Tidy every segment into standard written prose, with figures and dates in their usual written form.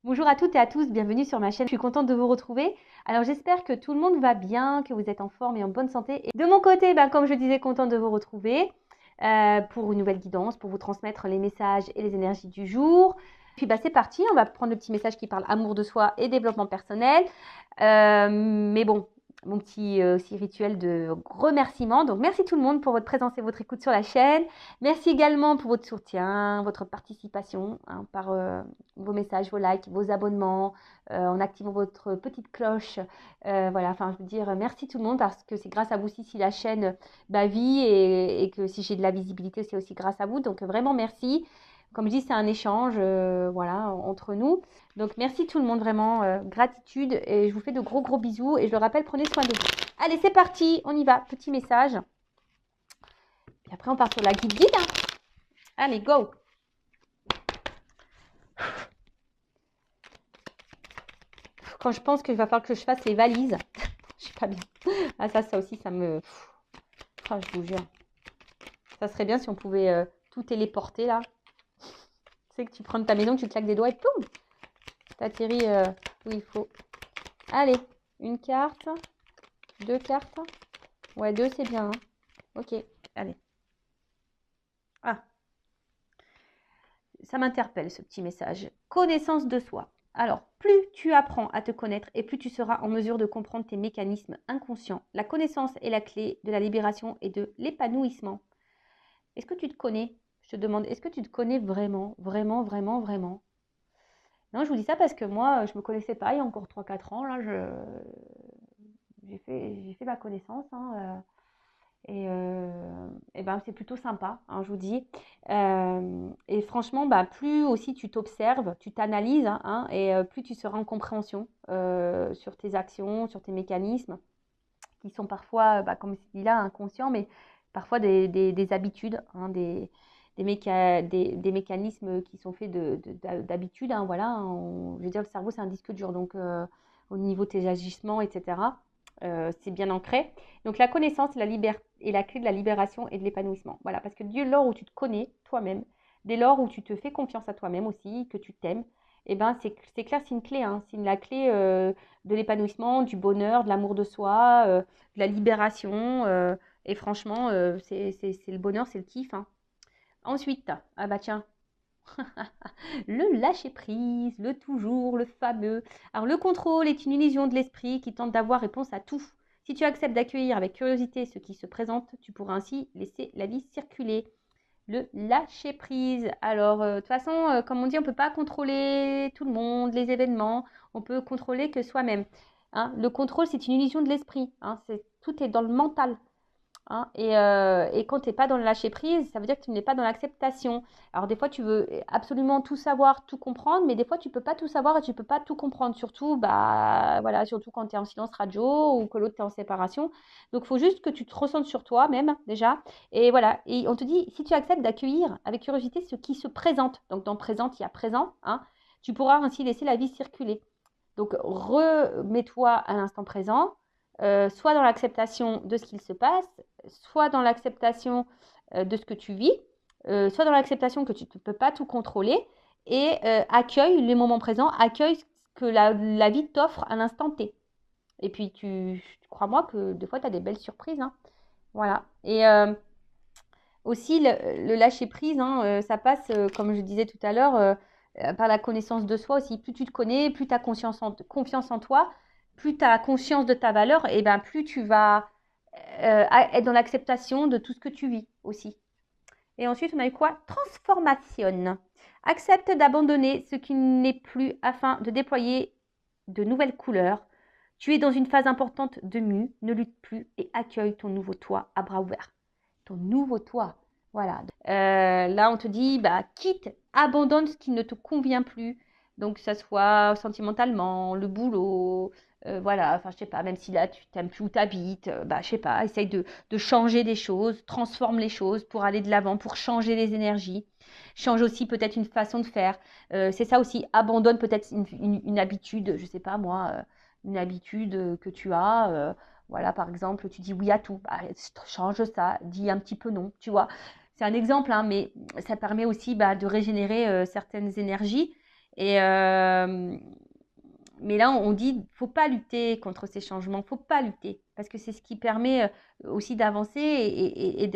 Bonjour à toutes et à tous, bienvenue sur ma chaîne. Je suis contente de vous retrouver. Alors j'espère que tout le monde va bien, que vous êtes en forme et en bonne santé. Et de mon côté, comme je disais, contente de vous retrouver pour une nouvelle guidance, pour vous transmettre les messages et les énergies du jour. Puis c'est parti, on va prendre le petit message qui parle amour de soi et développement personnel. Mais bon, mon petit aussi rituel de remerciement. Donc merci tout le monde pour votre présence et votre écoute sur la chaîne. Merci également pour votre soutien, votre participation par vos messages, vos likes, vos abonnements, en activant votre petite cloche. Voilà, enfin, je veux dire, merci tout le monde parce que c'est grâce à vous aussi si la chaîne vit et que si j'ai de la visibilité, c'est aussi grâce à vous. Donc, vraiment, merci. Comme je dis, c'est un échange voilà, entre nous. Donc, merci tout le monde, vraiment, gratitude. Et je vous fais de gros, gros bisous. Et je le rappelle, prenez soin de vous. Allez, c'est parti, on y va. Petit message. Puis après, on part sur la guide. Allez, go! Quand je pense qu'il va falloir que je fasse les valises, je suis pas bien. Ah ça aussi, ça me... Ah, je vous jure. Ça serait bien si on pouvait tout téléporter, là. Tu sais que tu prends ta maison, tu claques des doigts et poum, t'atterris où il faut. Allez, une carte, deux cartes. Ouais, deux, c'est bien. Hein. Ok, allez. Ah, ça m'interpelle, ce petit message. Connaissance de soi. Alors, plus tu apprends à te connaître et plus tu seras en mesure de comprendre tes mécanismes inconscients. La connaissance est la clé de la libération et de l'épanouissement. Est-ce que tu te connais? Je te demande, est-ce que tu te connais vraiment, vraiment, vraiment, vraiment? Non, je vous dis ça parce que moi, je ne me connaissais pas il y a encore 3-4 ans. Là, j'ai fait ma connaissance. Et c'est plutôt sympa, je vous dis. Et franchement, plus aussi tu t'observes, tu t'analyses, et plus tu seras en compréhension sur tes actions, sur tes mécanismes, qui sont parfois, comme je dis là, inconscients, mais parfois des habitudes, des mécanismes qui sont faits d'habitude. Voilà, je veux dire, le cerveau, c'est un disque dur, donc au niveau de tes agissements, etc., c'est bien ancré. Donc la connaissance est la clé de la libération et de l'épanouissement. Voilà, parce que dès lors où tu te connais toi-même, dès lors où tu te fais confiance à toi-même aussi, que tu t'aimes, c'est clair, c'est une clé. C'est la clé de l'épanouissement, du bonheur, de l'amour de soi, de la libération. Et franchement, c'est le bonheur, c'est le kiff. Ensuite, ah bah tiens, le lâcher-prise, le toujours, le fameux. Alors le contrôle est une illusion de l'esprit qui tente d'avoir réponse à tout. Si tu acceptes d'accueillir avec curiosité ce qui se présente, tu pourras ainsi laisser la vie circuler. Le lâcher-prise. Alors, de toute façon, comme on dit, on ne peut pas contrôler tout le monde, les événements. On peut contrôler que soi-même. Le contrôle, c'est une illusion de l'esprit. Tout est dans le mental. Et quand tu n'es pas dans le lâcher prise, ça veut dire que tu n'es pas dans l'acceptation. Alors des fois, tu veux absolument tout savoir, tout comprendre, mais des fois, tu ne peux pas tout savoir et tu ne peux pas tout comprendre. Surtout, voilà, surtout quand tu es en silence radio ou que l'autre est en séparation. Donc, il faut juste que tu te ressentes sur toi même déjà. Et voilà, et on te dit, si tu acceptes d'accueillir avec curiosité ce qui se présente, donc dans présente, il y a présent, tu pourras ainsi laisser la vie circuler. Donc, remets-toi à l'instant présent, soit dans l'acceptation de ce qu'il se passe, soit dans l'acceptation de ce que tu vis, soit dans l'acceptation que tu ne peux pas tout contrôler, et accueille les moments présents, accueille ce que la vie t'offre à l'instant T. Et puis, crois-moi que des fois, tu as des belles surprises. Voilà. Et aussi, le lâcher-prise, ça passe, comme je disais tout à l'heure, par la connaissance de soi aussi. Plus tu te connais, plus tu as confiance en toi, plus tu as conscience de ta valeur, et plus tu vas être dans l'acceptation de tout ce que tu vis aussi. Et ensuite, on a eu quoi? Transformation. Accepte d'abandonner ce qui n'est plus afin de déployer de nouvelles couleurs. Tu es dans une phase importante de mue, ne lutte plus et accueille ton nouveau toi à bras ouverts. Ton nouveau toi. Voilà. Là, on te dit, quitte, abandonne ce qui ne te convient plus. Donc, que ça soit sentimentalement, le boulot, voilà, enfin, je sais pas, même si là, tu n'aimes plus où tu habites, je sais pas, essaye de changer des choses, transforme les choses pour aller de l'avant, pour changer les énergies. Change aussi peut-être une façon de faire. C'est ça aussi, abandonne peut-être une habitude, je sais pas moi, une habitude que tu as. Voilà, par exemple, tu dis oui à tout. Change ça, dis un petit peu non, tu vois. C'est un exemple, mais ça permet aussi de régénérer certaines énergies Et, mais là, on dit, faut pas lutter contre ces changements, faut pas lutter, parce que c'est ce qui permet aussi d'avancer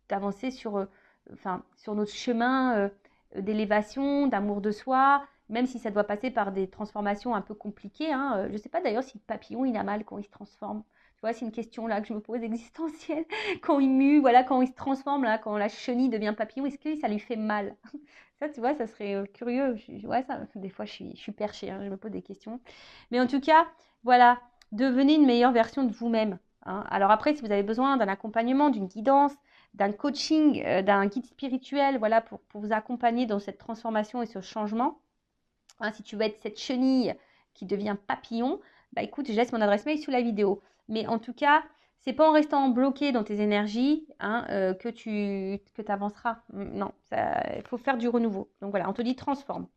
d'avancer sur, enfin, sur notre chemin d'élévation, d'amour de soi, même si ça doit passer par des transformations un peu compliquées. Hein. Je ne sais pas d'ailleurs si le papillon, il a mal quand il se transforme. Tu vois, c'est une question là que je me pose existentielle. Quand il mue, voilà, quand il se transforme, là, quand la chenille devient papillon, est-ce que ça lui fait mal? Ça, tu vois, ça serait curieux. Ouais, ça, des fois, je suis perchée, hein, je me pose des questions. Mais en tout cas, voilà, devenez une meilleure version de vous-même. Hein. Alors après, si vous avez besoin d'un accompagnement, d'une guidance, d'un coaching, d'un guide spirituel, voilà, pour vous accompagner dans cette transformation et ce changement, hein, si tu veux être cette chenille qui devient papillon, bah écoute, je laisse mon adresse mail sous la vidéo. Mais en tout cas, c'est pas en restant bloqué dans tes énergies hein, que tu avanceras. Non, il faut faire du renouveau. Donc voilà, on te dit transforme.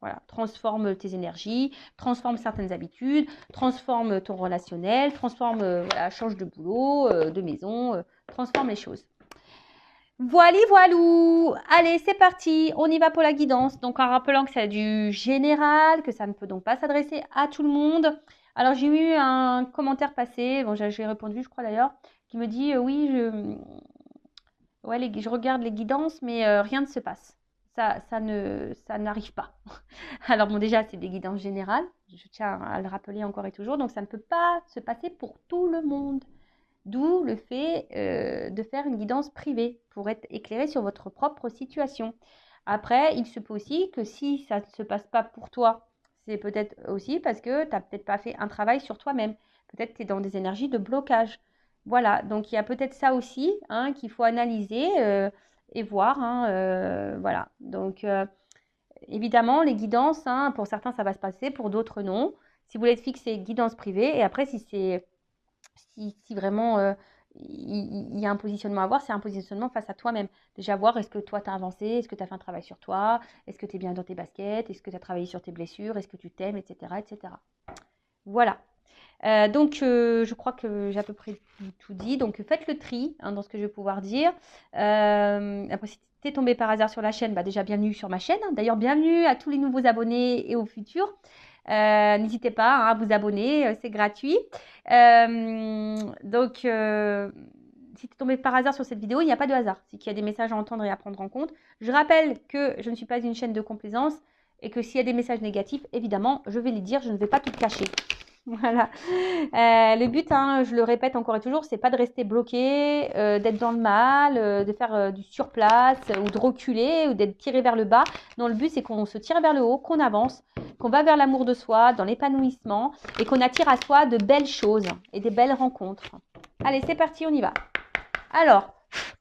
Voilà, transforme tes énergies, transforme certaines habitudes, transforme ton relationnel, transforme, voilà, change de boulot, de maison, transforme les choses. Voilà, voilou. Allez, c'est parti. On y va pour la guidance. Donc, en rappelant que c'est du général, que ça ne peut donc pas s'adresser à tout le monde. Alors, j'ai eu un commentaire passé, bon, j'ai répondu, je crois d'ailleurs, qui me dit oui, je regarde les guidances, mais rien ne se passe. Ça n'arrive pas. Alors, bon, déjà, c'est des guidances générales. Je tiens à le rappeler encore et toujours. Donc, ça ne peut pas se passer pour tout le monde. D'où le fait de faire une guidance privée pour être éclairé sur votre propre situation. Après, il se peut aussi que si ça ne se passe pas pour toi, c'est peut-être aussi parce que tu n'as peut-être pas fait un travail sur toi-même. Peut-être que tu es dans des énergies de blocage. Voilà, donc il y a peut-être ça aussi hein, qu'il faut analyser et voir. Hein, voilà, donc évidemment, les guidances, hein, pour certains, ça va se passer, pour d'autres, non. Si vous voulez être fixé, guidance privée. Et après, si vraiment il y a un positionnement à avoir, c'est un positionnement face à toi-même. Déjà voir, est-ce que toi, tu as avancé, est-ce que tu as fait un travail sur toi, est-ce que tu es bien dans tes baskets, est-ce que tu as travaillé sur tes blessures, est-ce que tu t'aimes, etc., etc. Voilà. Donc, je crois que j'ai à peu près tout dit. Donc, faites le tri hein, dans ce que je vais pouvoir dire. Après, si tu es tombé par hasard sur la chaîne, bah, déjà, bienvenue sur ma chaîne. D'ailleurs, bienvenue à tous les nouveaux abonnés et aux futurs. N'hésitez pas hein, à vous abonner, c'est gratuit. Donc, si tu es tombé par hasard sur cette vidéo, il n'y a pas de hasard. C'est qu'il y a des messages à entendre et à prendre en compte. Je rappelle que je ne suis pas une chaîne de complaisance et que s'il y a des messages négatifs, évidemment, je vais les dire, je ne vais pas tout cacher. Voilà. Le but, hein, je le répète encore et toujours, c'est pas de rester bloqué, d'être dans le mal, de faire du surplace ou de reculer ou d'être tiré vers le bas. Non, le but, c'est qu'on se tire vers le haut, qu'on avance, qu'on va vers l'amour de soi, dans l'épanouissement et qu'on attire à soi de belles choses et des belles rencontres. Allez, c'est parti, on y va. Alors,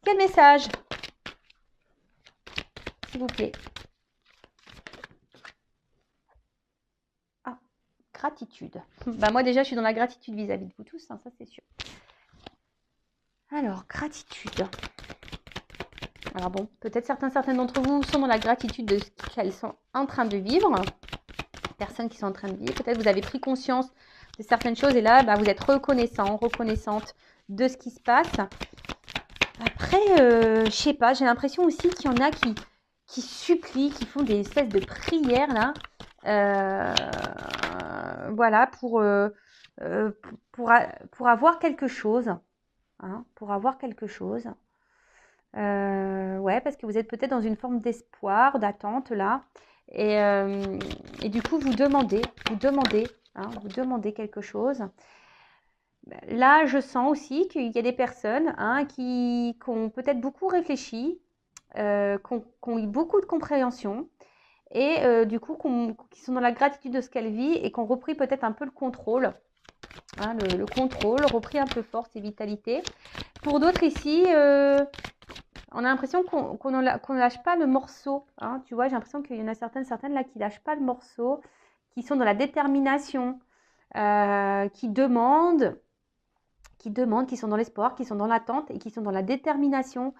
quel message, s'il vous plaît? Gratitude. Bah moi déjà, je suis dans la gratitude vis-à-vis de vous tous, hein, ça c'est sûr. Alors, gratitude. Alors bon, peut-être certaines d'entre vous sont dans la gratitude de ce qu'elles sont en train de vivre. Personnes qui sont en train de vivre. Peut-être vous avez pris conscience de certaines choses et là, bah, vous êtes reconnaissante de ce qui se passe. Après, je sais pas, j'ai l'impression aussi qu'il y en a qui supplient, qui font des espèces de prières là. Voilà, pour avoir quelque chose. Hein, pour avoir quelque chose. Ouais, parce que vous êtes peut-être dans une forme d'espoir, d'attente là. Et du coup, vous demandez quelque chose. Là, je sens aussi qu'il y a des personnes hein, qui ont peut-être beaucoup réfléchi, qui ont eu beaucoup de compréhension et du coup qui sont dans la gratitude de ce qu'elles vivent et qui ont repris peut-être un peu le contrôle. Hein, le contrôle, repris un peu force et vitalité. Pour d'autres ici, on a l'impression qu'on ne lâche pas le morceau. Hein, tu vois, j'ai l'impression qu'il y en a certaines là qui ne lâchent pas le morceau, qui sont dans la détermination, qui demandent, qui sont dans l'espoir, qui sont dans l'attente et qui sont dans la détermination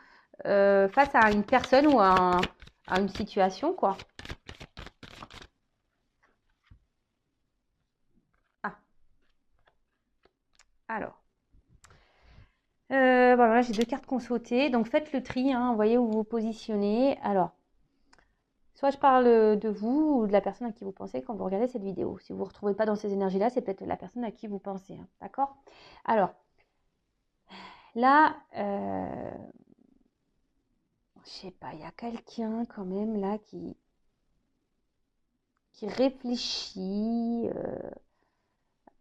face à une personne ou à une situation, quoi. Ah. Alors. Voilà, j'ai deux cartes qu'on sautait. Donc, faites le tri. Hein, vous voyez où vous vous positionnez. Alors, Soit je parle de vous ou de la personne à qui vous pensez quand vous regardez cette vidéo. Si vous ne vous retrouvez pas dans ces énergies-là, c'est peut-être la personne à qui vous pensez. Hein, d'accord? Alors, là, je sais pas, il y a quelqu'un quand même là qui réfléchit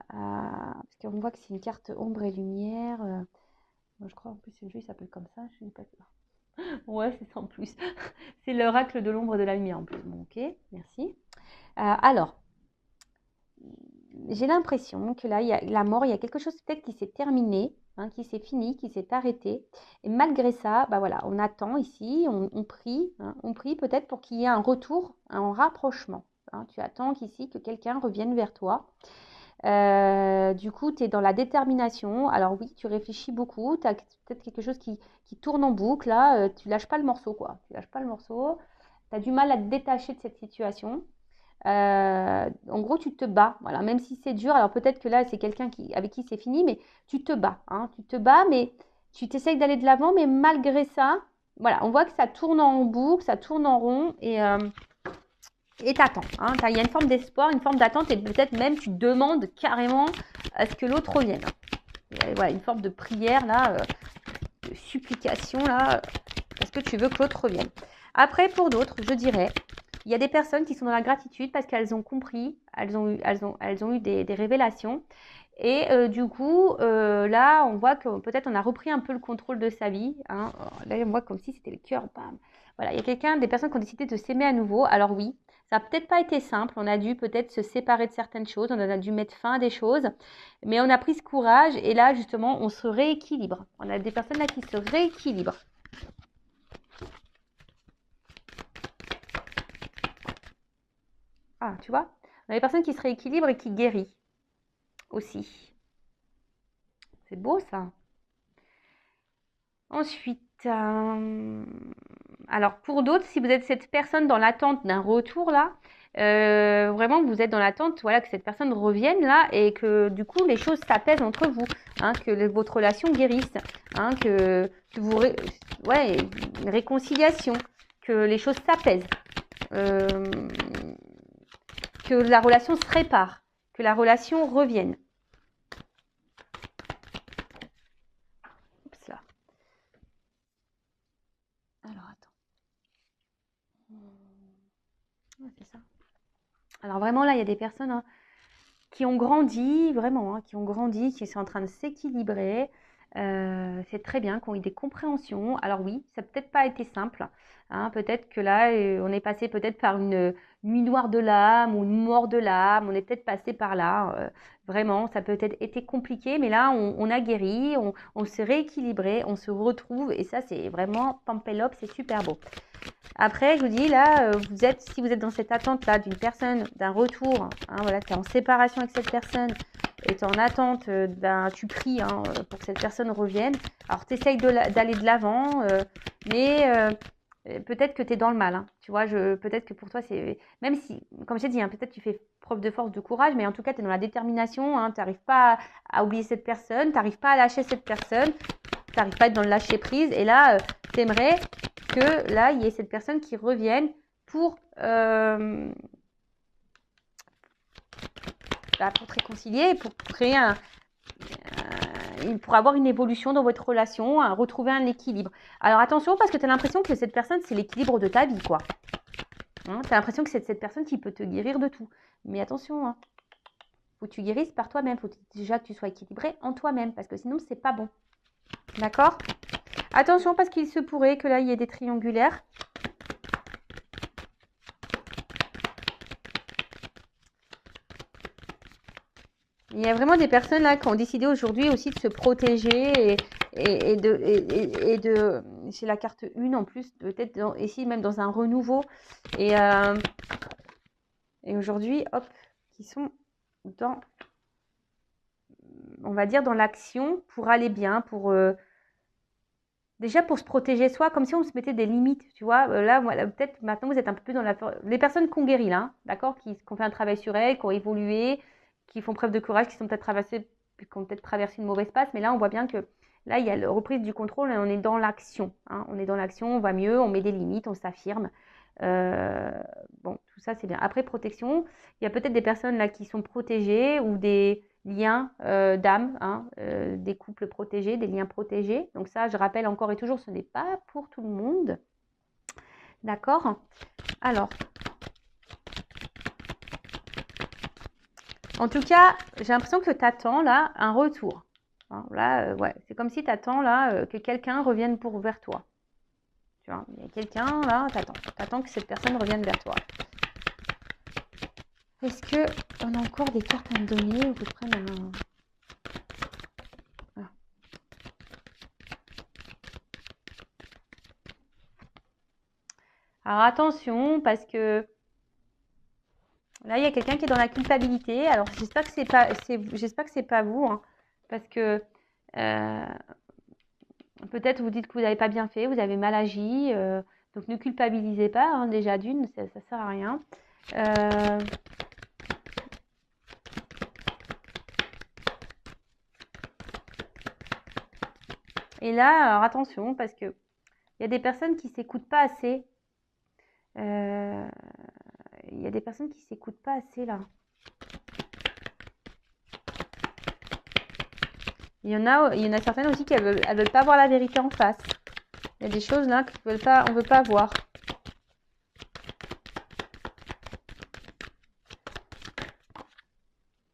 parce qu'on voit que c'est une carte ombre et lumière. Moi, je crois en plus une jeu, il s'appelle comme ça. Je sais pas. Ouais, c'est ça en plus. C'est l'oracle de l'ombre et de la lumière en plus. Bon, ok, merci. Alors, j'ai l'impression que là, il y a la mort, il y a quelque chose peut-être qui s'est terminé, hein, qui s'est fini, qui s'est arrêté. Et malgré ça, bah voilà, on attend ici, on prie, hein, on prie peut-être pour qu'il y ait un retour, un rapprochement. Hein. Tu attends qu'ici, que quelqu'un revienne vers toi. Du coup, tu es dans la détermination. Alors oui, tu réfléchis beaucoup. Tu as peut-être quelque chose qui tourne en boucle. Là, tu lâches pas le morceau, quoi. Tu lâches pas le morceau. Tu as du mal à te détacher de cette situation. En gros, tu te bats. Voilà, même si c'est dur. Alors peut-être que là, c'est quelqu'un avec qui c'est fini, mais tu te bats. Hein, tu te bats, mais tu t'essayes d'aller de l'avant. Mais malgré ça, voilà, on voit que ça tourne en boucle, ça tourne en rond. Et t'attends. Hein. Il y a une forme d'espoir, une forme d'attente et peut-être même tu demandes carrément à ce que l'autre revienne. Voilà, une forme de prière là, de supplication là, parce que tu veux que l'autre revienne. Après, pour d'autres, je dirais, il y a des personnes qui sont dans la gratitude parce qu'elles ont compris, elles ont eu des révélations. Et du coup, là, on voit que peut-être on a repris un peu le contrôle de sa vie. Hein. Là, on voit comme si c'était le cœur. Bam. Voilà, il y a des personnes qui ont décidé de s'aimer à nouveau. Alors oui, ça n'a peut-être pas été simple. On a dû peut-être se séparer de certaines choses. On a dû mettre fin à des choses. Mais on a pris ce courage. Et là, justement, on se rééquilibre. On a des personnes là qui se rééquilibrent. Ah, tu vois, on a des personnes qui se rééquilibrent et qui guérissent aussi. C'est beau ça. Ensuite, alors pour d'autres, si vous êtes cette personne dans l'attente d'un retour là, vraiment vous êtes dans l'attente, voilà, que cette personne revienne là et que du coup les choses s'apaisent entre vous, hein, que votre relation guérisse, hein, que vous, ouais, une réconciliation, que les choses s'apaisent, que la relation se répare, que la relation revienne. Oups là. Alors attends. Ouais, c'est ça. Alors vraiment là, il y a des personnes hein, qui ont grandi, vraiment, hein, qui ont grandi, qui sont en train de s'équilibrer. C'est très bien, qui ont eu des compréhensions. Alors oui, ça n'a peut-être pas été simple. Hein, peut-être que là, on est passé peut-être par une nuit noire de l'âme ou une mort de l'âme. On est peut-être passé par là. Vraiment, ça peut être été compliqué, mais là, on a guéri, on s'est rééquilibré, on se retrouve. Et ça, c'est vraiment Pampelop, c'est super beau. Après, je vous dis, là, si vous êtes dans cette attente-là d'une personne, d'un retour, hein, voilà, tu es en séparation avec cette personne et tu es en attente, tu pries hein, pour que cette personne revienne. Alors, tu essayes d'aller de l'avant, mais peut-être que tu es dans le mal. Hein, tu vois, peut-être que pour toi, c'est. Même si, comme j'ai dit, hein, peut-être tu fais preuve de force, de courage, mais en tout cas, tu es dans la détermination. Hein, tu n'arrives pas à oublier cette personne, tu n'arrives pas à lâcher cette personne, tu n'arrives pas à être dans le lâcher prise. Et là, tu aimerais que là, il y ait cette personne qui revienne pour te réconcilier, pour créer pour avoir une évolution dans votre relation, retrouver un équilibre. Alors attention, parce que tu as l'impression que cette personne, c'est l'équilibre de ta vie, quoi. Hein, tu as l'impression que c'est cette personne qui peut te guérir de tout. Mais attention, hein, faut que tu guérisses par toi-même. Faut déjà que tu sois équilibré en toi-même, parce que sinon, c'est pas bon. D'accord ? Attention, parce qu'il se pourrait que là, il y ait des triangulaires. Il y a vraiment des personnes là qui ont décidé aujourd'hui aussi de se protéger et de c'est la carte 1 en plus, peut-être ici même dans un renouveau. Et aujourd'hui, hop, qui sont dans, on va dire, dans l'action pour aller bien, déjà pour se protéger soi, comme si on se mettait des limites, tu vois. Là, voilà, peut-être maintenant vous êtes un peu plus dans les personnes qui ont guéri là, d'accord, qui ont fait un travail sur elles, qui ont évolué, qui font preuve de courage, qui ont peut-être traversé une mauvaise passe, mais là on voit bien que là il y a la reprise du contrôle et on est dans l'action, hein. On est dans l'action, on va mieux, on met des limites, on s'affirme. Bon, tout ça, c'est bien. Après, protection, il y a peut-être des personnes là qui sont protégées ou des liens d'âme, hein, des couples protégés, des liens protégés. Donc ça, je rappelle encore et toujours, ce n'est pas pour tout le monde. D'accord? Alors, en tout cas, j'ai l'impression que tu attends là un retour. Hein, là, ouais, c'est comme si tu attends là que quelqu'un revienne vers toi. Tu vois, il y a quelqu'un là, t'attends que cette personne revienne vers toi. Est-ce que on a encore des cartes à me donner ou que je prenne un... Ah. Alors attention, parce que là, il y a quelqu'un qui est dans la culpabilité. Alors j'espère que c'est pas vous, hein, parce que peut-être vous dites que vous n'avez pas bien fait, vous avez mal agi, donc ne culpabilisez pas, hein, déjà d'une, ça sert à rien. Et là, alors attention, parce que il y a des personnes qui s'écoutent pas assez. Il y a des personnes qui s'écoutent pas assez là. Il y en a certaines aussi qui elles veulent pas voir la vérité en face. Il y a des choses là qu'on veut pas voir.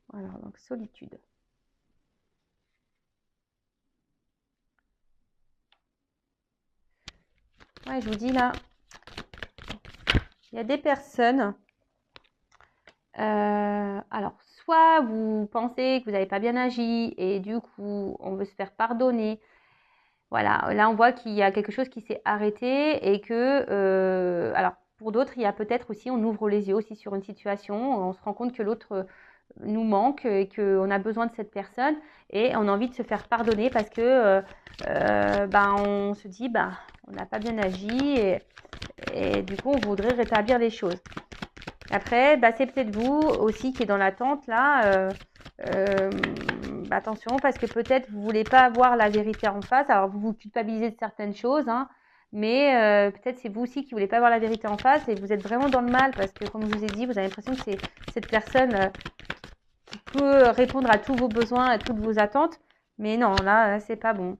Voilà, donc solitude. Ouais, je vous dis là, il y a des personnes. Alors, soit vous pensez que vous n'avez pas bien agi et du coup, on veut se faire pardonner. Voilà, là, on voit qu'il y a quelque chose qui s'est arrêté et que, alors, pour d'autres, il y a peut-être aussi, on ouvre les yeux aussi sur une situation, on se rend compte que l'autre nous manque et qu'on a besoin de cette personne et on a envie de se faire pardonner parce que on se dit, on n'a pas bien agi et du coup, on voudrait rétablir les choses. Après, c'est peut-être vous aussi qui est dans l'attente là. Attention, parce que peut-être vous voulez pas avoir la vérité en face. Alors, vous vous culpabilisez de certaines choses, hein, mais peut-être c'est vous aussi qui voulez pas avoir la vérité en face et vous êtes vraiment dans le mal parce que, comme je vous ai dit, vous avez l'impression que c'est cette personne qui peut répondre à tous vos besoins, à toutes vos attentes. Mais non, là, c'est pas bon.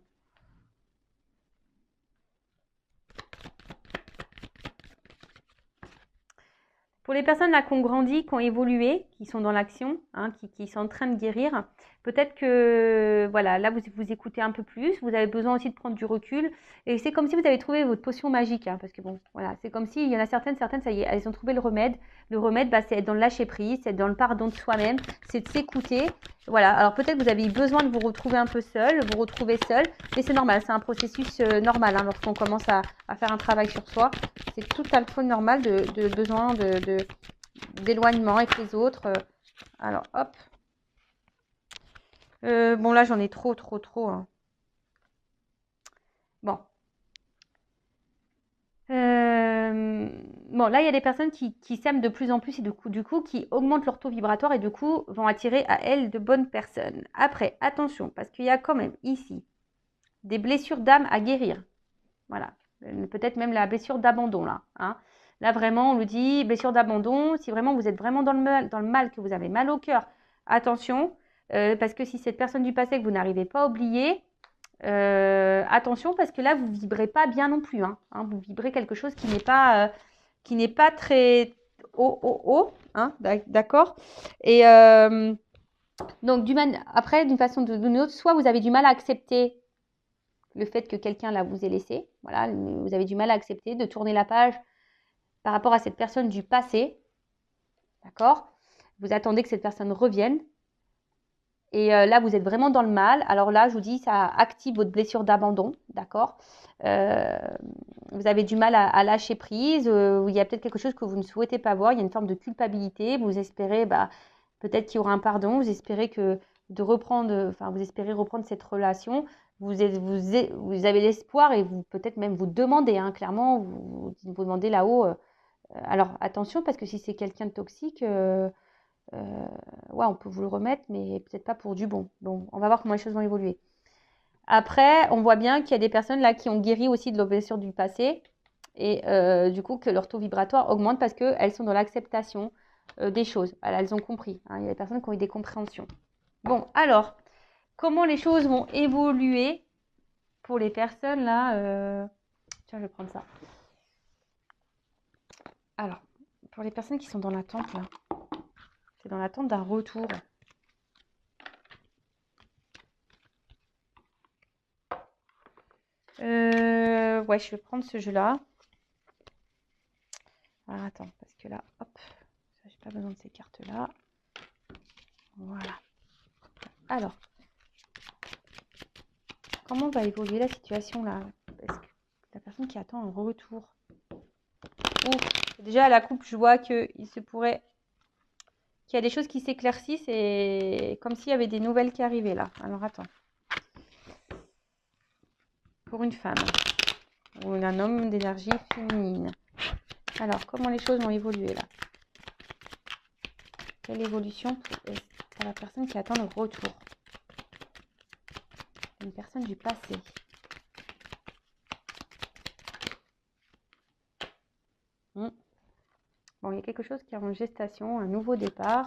Pour les personnes là qui ont grandi, qui ont évolué, qui sont dans l'action, hein, qui sont en train de guérir, peut-être que voilà, là vous écoutez un peu plus, vous avez besoin aussi de prendre du recul. Et c'est comme si vous avez trouvé votre potion magique, hein, parce que bon, voilà, c'est comme si il y en a certaines, ça y est, elles ont trouvé le remède. Le remède, c'est être dans le lâcher prise, c'est être dans le pardon de soi-même, c'est de s'écouter. Voilà, alors peut-être que vous avez eu besoin de vous retrouver un peu seul, vous retrouver seul, mais c'est normal, c'est un processus normal hein, lorsqu'on commence à faire un travail sur soi. C'est tout à fait normal de besoin d'éloignement avec les autres. Alors, hop. Bon, là, j'en ai trop. Hein. Bon. Bon, là, il y a des personnes qui s'aiment de plus en plus et du coup, qui augmentent leur taux vibratoire et du coup, vont attirer à elles de bonnes personnes. Après, attention, parce qu'il y a quand même ici des blessures d'âme à guérir. Voilà. Peut-être même la blessure d'abandon, là. Hein. Là, vraiment, on nous dit blessure d'abandon. Si vraiment vous êtes vraiment dans le mal, que vous avez mal au cœur, attention. Parce que si cette personne du passé que vous n'arrivez pas à oublier, attention parce que là, vous ne vibrez pas bien non plus. Hein. Vous vibrez quelque chose qui n'est pas très haut. Hein, d'accord. Et donc, après, d'une façon ou d'une autre, soit vous avez du mal à accepter le fait que quelqu'un là vous ait laissé. Voilà, vous avez du mal à accepter de tourner la page par rapport à cette personne du passé. D'accord? Vous attendez que cette personne revienne. Et là, vous êtes vraiment dans le mal. Alors là, je vous dis, ça active votre blessure d'abandon. D'accord? Vous avez du mal à lâcher prise. Il y a peut-être quelque chose que vous ne souhaitez pas voir. Il y a une forme de culpabilité. Vous espérez, peut-être qu'il y aura un pardon. Vous espérez vous espérez reprendre cette relation. Vous avez l'espoir et vous peut-être même vous demandez, hein, clairement, vous demandez là-haut. Alors attention, parce que si c'est quelqu'un de toxique, on peut vous le remettre, mais peut-être pas pour du bon. Bon, on va voir comment les choses vont évoluer. Après, on voit bien qu'il y a des personnes là qui ont guéri aussi de leurs blessures du passé. Et du coup, que leur taux vibratoire augmente parce qu'elles sont dans l'acceptation des choses. Elles ont compris. Hein. Il y a des personnes qui ont eu des compréhensions. Bon, alors, comment les choses vont évoluer pour les personnes là Tiens, je vais prendre ça. Alors, pour les personnes qui sont dans l'attente là, c'est dans l'attente d'un retour. Ouais, je vais prendre ce jeu-là. Alors, attends, parce que là, hop, j'ai pas besoin de ces cartes-là. Voilà. Alors, comment va évoluer la situation là? Est-ce que la personne qui attend un retour? Ou déjà à la coupe, je vois qu'il se pourrait qu'il y a des choses qui s'éclaircissent et comme s'il y avait des nouvelles qui arrivaient là. Alors attends. Pour une femme ou un homme d'énergie féminine. Alors, comment les choses vont évoluer là? Quelle évolution pour la personne qui attend le retour? Une personne du passé. Bon, il y a quelque chose qui est en gestation, un nouveau départ.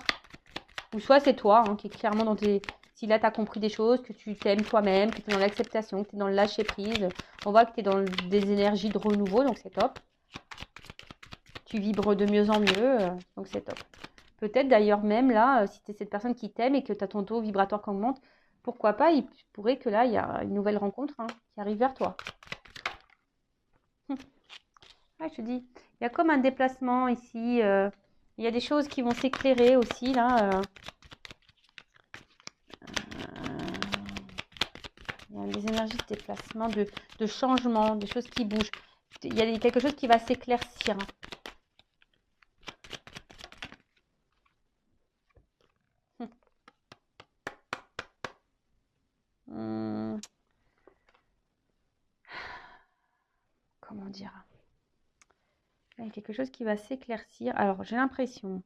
Ou soit c'est toi qui est clairement dans tes... Si là, tu as compris des choses, que tu t'aimes toi-même, que tu es dans l'acceptation, que tu es dans le lâcher-prise. On voit que tu es dans des énergies de renouveau, donc c'est top. Tu vibres de mieux en mieux, donc c'est top. Peut-être d'ailleurs même là, si tu es cette personne qui t'aime et que tu as ton taux vibratoire qui augmente, pourquoi pas, il pourrait que là, il y a une nouvelle rencontre qui arrive vers toi. Ouais, je te dis, il y a comme un déplacement ici. Il y a des choses qui vont s'éclairer aussi là. Il y a des énergies de déplacement, de changement, des choses qui bougent. Il y a quelque chose qui va s'éclaircir. Comment dire? Il y a quelque chose qui va s'éclaircir. Alors, j'ai l'impression,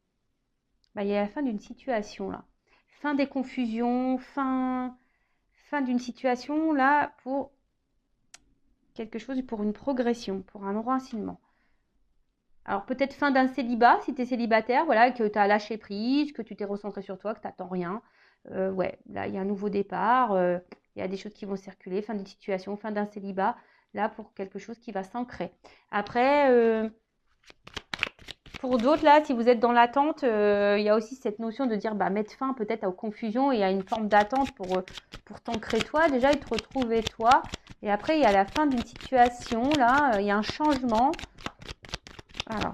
il y a la fin d'une situation là. Fin des confusions, fin d'une situation là pour quelque chose, pour une progression, pour un enracinement. Alors peut-être fin d'un célibat, si tu es célibataire, voilà, que tu as lâché prise, que tu t'es recentré sur toi, que tu n'attends rien. Ouais, là, il y a un nouveau départ, il y a des choses qui vont circuler, fin d'une situation, fin d'un célibat, là, pour quelque chose qui va s'ancrer. Après, pour d'autres, là, si vous êtes dans l'attente, il y a aussi cette notion de dire, mettre fin peut-être aux confusions et à une forme d'attente pour t'ancrer toi, déjà, et te retrouver toi. Et après, il y a la fin d'une situation, là, il y a un changement. Alors.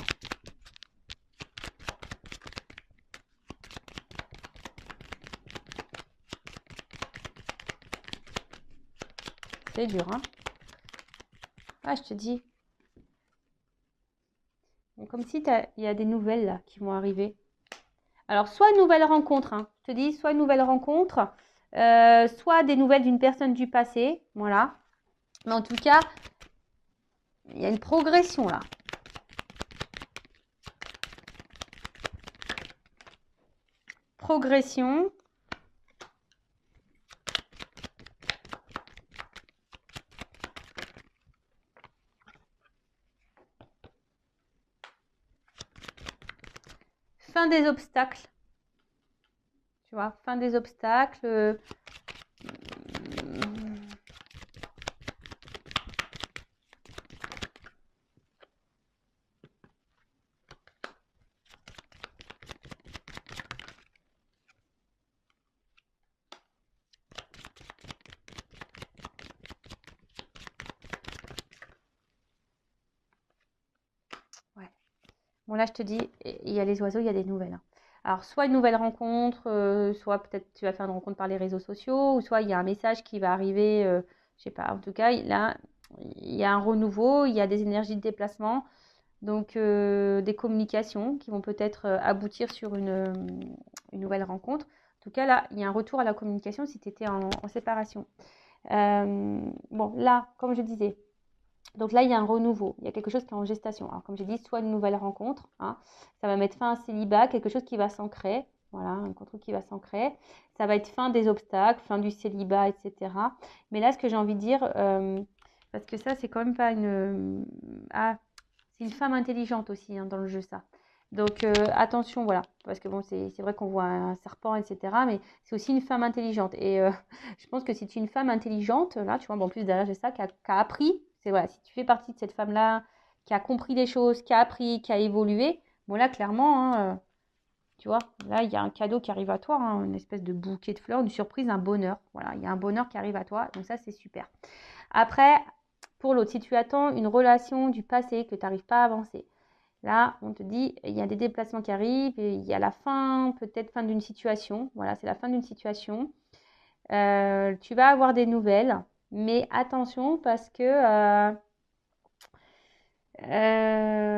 C'est dur, hein? Ah, je te dis. Bon, comme si il y a des nouvelles là qui vont arriver. Alors, soit une nouvelle rencontre, hein. Je te dis, soit une nouvelle rencontre, soit des nouvelles d'une personne du passé. Voilà. Mais en tout cas, il y a une progression là. Progression. Fin des obstacles. Tu vois, fin des obstacles. Ouais. Bon, là, je te dis, il y a les oiseaux, il y a des nouvelles. Hein. Alors, soit une nouvelle rencontre, soit peut-être tu vas faire une rencontre par les réseaux sociaux, ou soit il y a un message qui va arriver, je sais pas. En tout cas, là, il y a un renouveau, il y a des énergies de déplacement, donc des communications qui vont peut-être aboutir sur une nouvelle rencontre. En tout cas, là, il y a un retour à la communication si tu étais en séparation. Bon, là, comme je disais, donc là, il y a un renouveau, il y a quelque chose qui est en gestation. Alors, comme j'ai dit, soit une nouvelle rencontre, ça va mettre fin à un célibat, quelque chose qui va s'ancrer, voilà, un contrat qui va s'ancrer. Ça va être fin des obstacles, fin du célibat, etc. Mais là, ce que j'ai envie de dire, parce que ça, c'est quand même pas une... C'est une femme intelligente aussi hein, dans le jeu, ça. Donc, attention, voilà. Parce que bon, c'est vrai qu'on voit un serpent, etc. Mais c'est aussi une femme intelligente. Et je pense que si tu es une femme intelligente, là, tu vois, bon, en plus derrière, j'ai ça, qui a appris. C'est voilà, si tu fais partie de cette femme-là, qui a compris des choses, qui a appris, qui a évolué, bon, là, clairement, hein, tu vois, là, il y a un cadeau qui arrive à toi, hein, une espèce de bouquet de fleurs, une surprise, un bonheur. Voilà, il y a un bonheur qui arrive à toi. Donc, ça, c'est super. Après, pour l'autre, si tu attends une relation du passé que tu n'arrives pas à avancer, là, on te dit, il y a des déplacements qui arrivent, et il y a la fin, peut-être fin d'une situation. Voilà, c'est la fin d'une situation. Tu vas avoir des nouvelles, mais attention parce que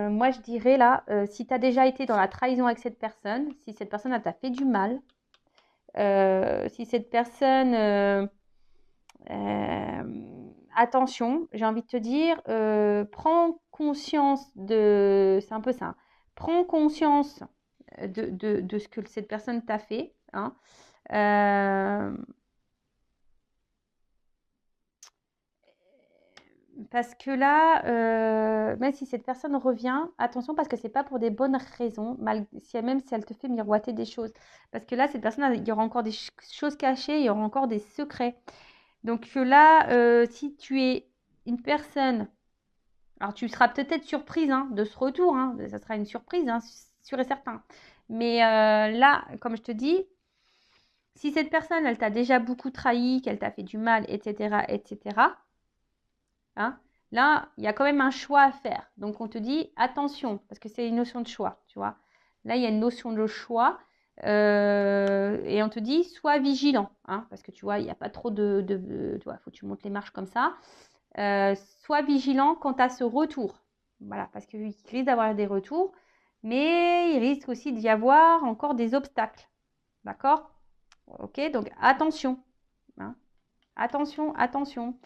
moi, je dirais là, si tu as déjà été dans la trahison avec cette personne, si cette personne elle t'a fait du mal, si cette personne attention, j'ai envie de te dire, prends conscience de... C'est un peu ça. Prends conscience de ce que cette personne t'a fait. Hein. Euh, parce que là, même si cette personne revient, attention parce que c'est pas pour des bonnes raisons, même si elle te fait miroiter des choses. Parce que là, cette personne, il y aura encore des choses cachées, il y aura encore des secrets. Donc là, si tu es une personne, alors tu seras peut-être surprise hein, de ce retour, hein, ça sera une surprise, hein, sûr et certain. Mais là, comme je te dis, si cette personne, elle t'a déjà beaucoup trahi, qu'elle t'a fait du mal, etc., etc., hein, là, il y a quand même un choix à faire. Donc on te dit attention, parce que c'est une notion de choix, tu vois. Là, il y a une notion de choix. Et on te dit sois vigilant, hein, parce que tu vois, il n'y a pas trop tu vois, faut que tu montes les marches comme ça. Sois vigilant quant à ce retour. Voilà, parce qu'il risque d'avoir des retours, mais il risque aussi d'y avoir encore des obstacles. D'accord? Ok, donc attention. Hein. Attention, attention.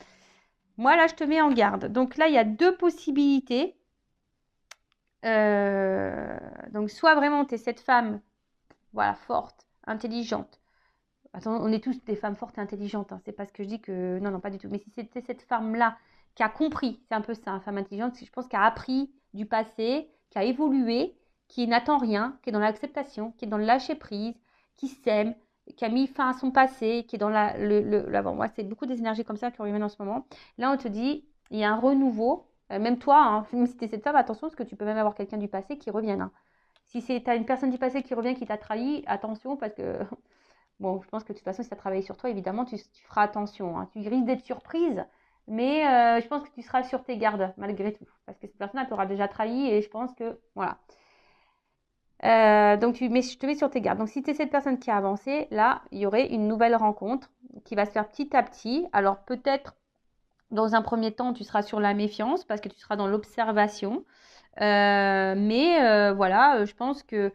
Moi, là, je te mets en garde. Donc là, il y a deux possibilités. Donc, soit vraiment, tu es cette femme, voilà, forte, intelligente. Attends, on est tous des femmes fortes et intelligentes. Hein. C'est pas ce que je dis que... Non, non, pas du tout. Mais si c'était cette femme-là qui a compris, c'est un peu ça, une femme intelligente, je pense qu'elle a appris du passé, qui a évolué, qui n'attend rien, qui est dans l'acceptation, qui est dans le lâcher-prise, qui s'aime, qui a mis fin à son passé, qui est dans l'avant. Moi, c'est beaucoup des énergies comme ça qui reviennent en ce moment. Là, on te dit, il y a un renouveau. Même toi, hein, même si tu es cette femme, attention, parce que tu peux même avoir quelqu'un du passé qui revienne. Hein. Si tu as une personne du passé qui revient, qui t'a trahi, attention, parce que bon, je pense que de toute façon, si tu as travaillé sur toi, évidemment, tu feras attention. Hein. Tu risques d'être surprise, mais je pense que tu seras sur tes gardes, malgré tout. Parce que cette personne, elle t'aura déjà trahi et je pense que, voilà. Donc, je te mets sur tes gardes. Donc, si tu es cette personne qui a avancé, là, il y aurait une nouvelle rencontre qui va se faire petit à petit. Alors, peut-être, dans un premier temps, tu seras sur la méfiance parce que tu seras dans l'observation. Mais voilà, je pense que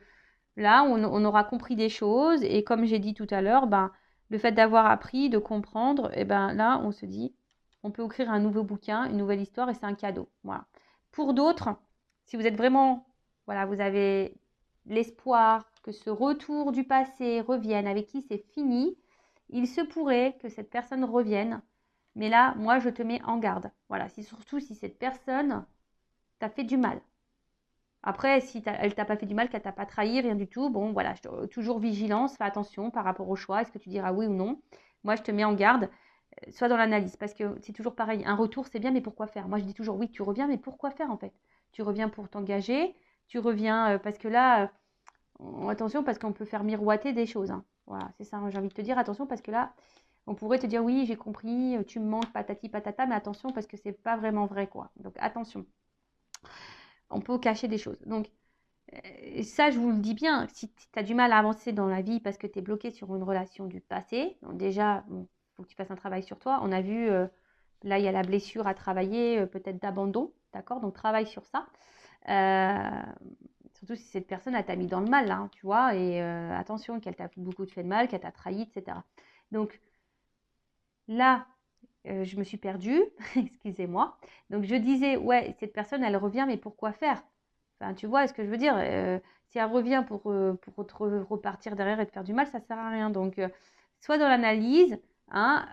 là, on aura compris des choses et comme j'ai dit tout à l'heure, ben, le fait d'avoir appris, de comprendre, et ben là, on se dit, on peut écrire un nouveau bouquin, une nouvelle histoire et c'est un cadeau. Voilà. Pour d'autres, si vous êtes vraiment, voilà, vous avez l'espoir que ce retour du passé revienne, avec qui c'est fini, il se pourrait que cette personne revienne. Mais là, moi, je te mets en garde. Voilà, surtout si cette personne t'a fait du mal. Après, si elle t'a pas fait du mal, qu'elle t'a pas trahi, rien du tout, bon, voilà, toujours vigilance, fais attention par rapport au choix, est-ce que tu diras oui ou non. Moi, je te mets en garde, sois dans l'analyse, parce que c'est toujours pareil, un retour, c'est bien, mais pourquoi faire? Moi, je dis toujours oui, tu reviens, mais pourquoi faire en fait? Tu reviens pour t'engager, tu reviens parce que là, attention, parce qu'on peut faire miroiter des choses. Hein. Voilà, c'est ça, j'ai envie de te dire, attention, parce que là, on pourrait te dire oui, j'ai compris, tu me manques, patati patata, mais attention, parce que c'est pas vraiment vrai, quoi. Donc, attention, on peut cacher des choses. Donc, ça, je vous le dis bien, si tu as du mal à avancer dans la vie parce que tu es bloqué sur une relation du passé, donc déjà, il faut que tu fasses un travail sur toi. On a vu, là, il y a la blessure à travailler, peut-être d'abandon, d'accord? Donc, travaille sur ça. Surtout si cette personne, elle t'a mis dans le mal, hein, tu vois, et attention, qu'elle t'a beaucoup fait de mal, qu'elle t'a trahi, etc. Donc, là, je me suis perdue, excusez-moi. Donc, je disais, ouais, cette personne, elle revient, mais pourquoi faire? Enfin, tu vois ce que je veux dire? Si elle revient pour repartir derrière et te faire du mal, ça sert à rien. Donc, soit dans l'analyse, hein,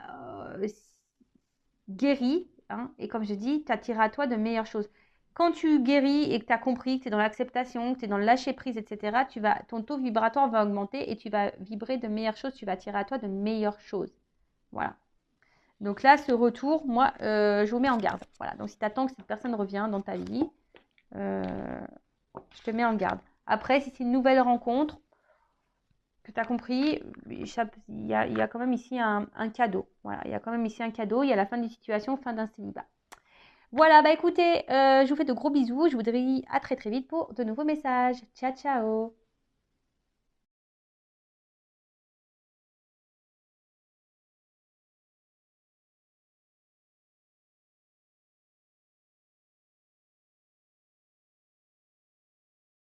guéris, hein, et comme je dis, tu attireras à toi de meilleures choses. Quand tu guéris et que tu as compris, que tu es dans l'acceptation, que tu es dans le lâcher prise, etc., ton taux vibratoire va augmenter et tu vas vibrer de meilleures choses, tu vas attirer à toi de meilleures choses. Voilà. Donc là, ce retour, moi, je vous mets en garde. Voilà. Donc si tu attends que cette personne revienne dans ta vie, je te mets en garde. Après, si c'est une nouvelle rencontre, que tu as compris, il y a quand même ici un cadeau. Voilà, il y a quand même ici un cadeau. Il y a la fin d'une situation, fin d'un célibat. Voilà, bah écoutez, je vous fais de gros bisous. Je vous dis à très très vite pour de nouveaux messages. Ciao, ciao.